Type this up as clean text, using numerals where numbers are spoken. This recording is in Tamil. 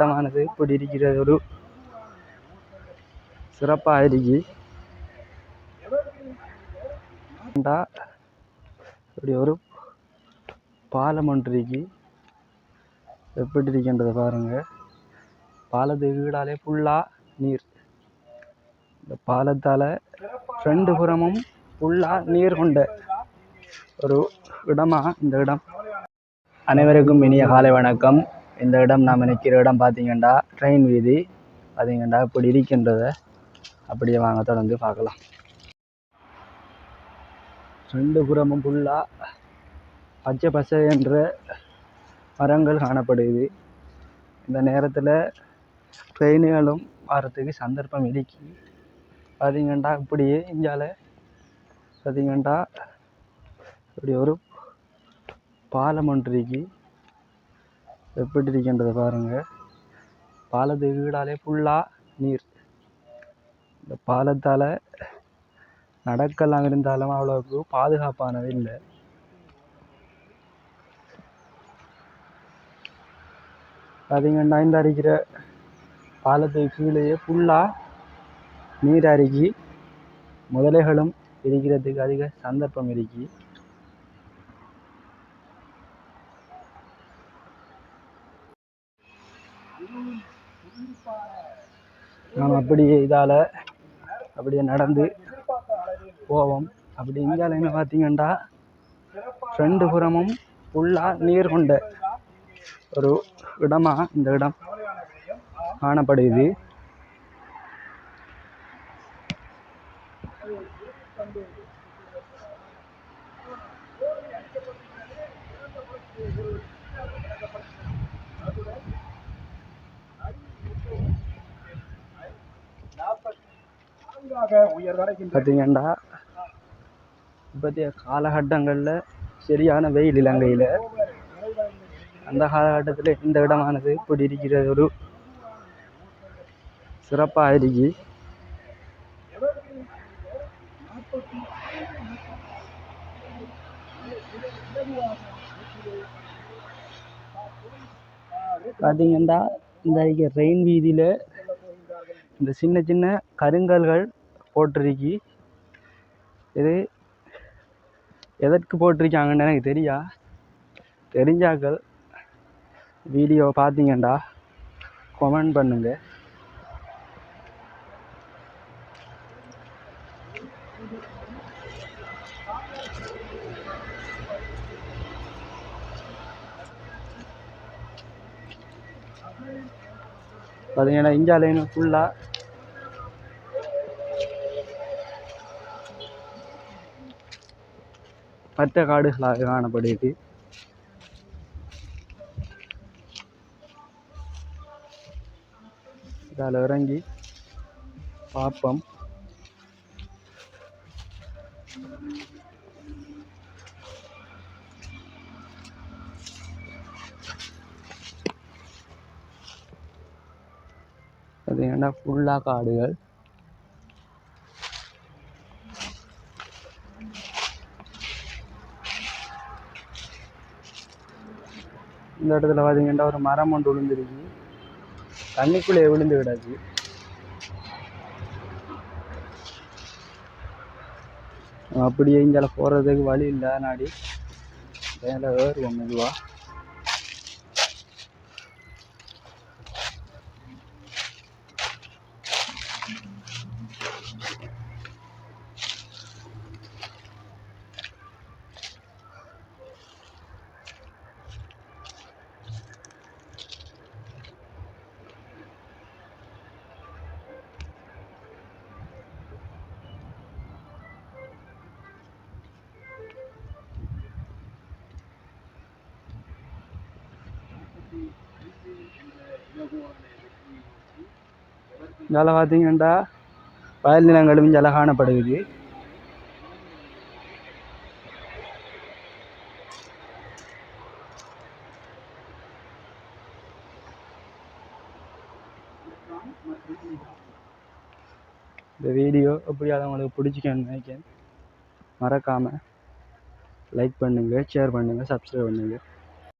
இடமானது இப்படி இருக்கிறது ஒரு சிறப்பாக இருக்கு. இப்படி ஒரு பாலம் ஒன்று இருக்கு. எப்படி இருக்கின்றது பாருங்க. பாலத்துக்கு கீழாலே ஃபுல்லா நீர். இந்த பாலத்தால 2 புறமும் ஃபுல்லா நீர் கொண்ட ஒரு இடமா இந்த இடம். அனைவருக்கும் இனிய காலை வணக்கம். இந்த இடம் நாம் நிற்கிற இடம் பார்த்தீங்கன்னா ட்ரெயின் வீதி. பார்த்தீங்கன்னா இப்படி இருக்கின்றத அப்படியே வாங்க தொடர்ந்து பார்க்கலாம். 2 புறமும் ஃபுல்லா பச்சை பசை என்ற மரங்கள் காணப்படுது. இந்த நேரத்தில் ட்ரெயின்களும் வரத்துக்கு சந்தர்ப்பம் இருக்கு. பார்த்தீங்கன்னா இப்படியே இந்தியாவில் பார்த்தீங்கன்னா இப்படி ஒரு பாலம் ஒன்று இருக்கு. எப்படி இருக்கின்றது பாருங்க. பாலத்துக்கு கீழாலே ஃபுல்லா நீர். இந்த பாலத்தால் நடக்கலாம் இருந்தாலும் அவ்வளோக்கு பாதுகாப்பானது இல்லை. பார்த்தீங்கன்னா இந்த அரிக்கிற பாலத்துக்கு கீழேயே ஃபுல்லாக நீர் அருகி முதலைகளும் இருக்கிறதுக்கு அதிக சந்தர்ப்பம் இருக்கு. நாம் அப்படியே இதால் அப்படியே நடந்து போவோம். அப்படி இந்தியாவில் என்ன பார்த்தீங்கன்னா 2 புறமும் ஃபுல்லாக நீர் கொண்ட ஒரு இடமா இந்த இடம் காணப்படுது. பார்த்தீங்கன்னா இப்போதைய காலகட்டங்களில் சரியான வெயில் இலங்கையில். அந்த காலகட்டத்தில் இந்த இடமானது இப்படி இருக்கிறது ஒரு சிறப்பாக இருக்கு. பார்த்தீங்கன்னா இந்த ரெயின் வீதியில் இந்த சின்ன சின்ன கருங்கல்கள் போட்டிருக்கி. இது எதற்கு போட்டிருக்காங்கன்னு எனக்கு தெரிஞ்சாக்கள் வீடியோ பார்த்தீங்கன்னா கமெண்ட் பண்ணுங்க. பார்த்தீங்கன்னா இந்தியாவில் ஃபுல்லாக பச்சை காடுகளாக காணப்படுது. இதால் இறங்கி பார்ப்போம். பார்த்தீங்கன்னா ஃபுல்லாக காடுகள். இந்த இடத்துல பார்த்தீங்கன்னா ஒரு மரம் ஒன்று விழுந்துருக்கு. தண்ணிக்குள்ளே விழுந்து கிடக்கு. அப்படியே இங்கே போகிறதுக்கு வழி இல்லை. நாடி மேலே ஏறுவோம் மெதுவாக. இதில் பார்த்தீங்கன்னா வயல் நிலங்களும் இங்கே காணப்படுது. இந்த வீடியோ எப்படியாவது உங்களுக்கு பிடிச்சிக்கன்னு நினைக்கிறேன். மறக்காமல் லைக் பண்ணுங்கள், ஷேர் பண்ணுங்கள், சப்ஸ்கிரைப் பண்ணுங்கள்.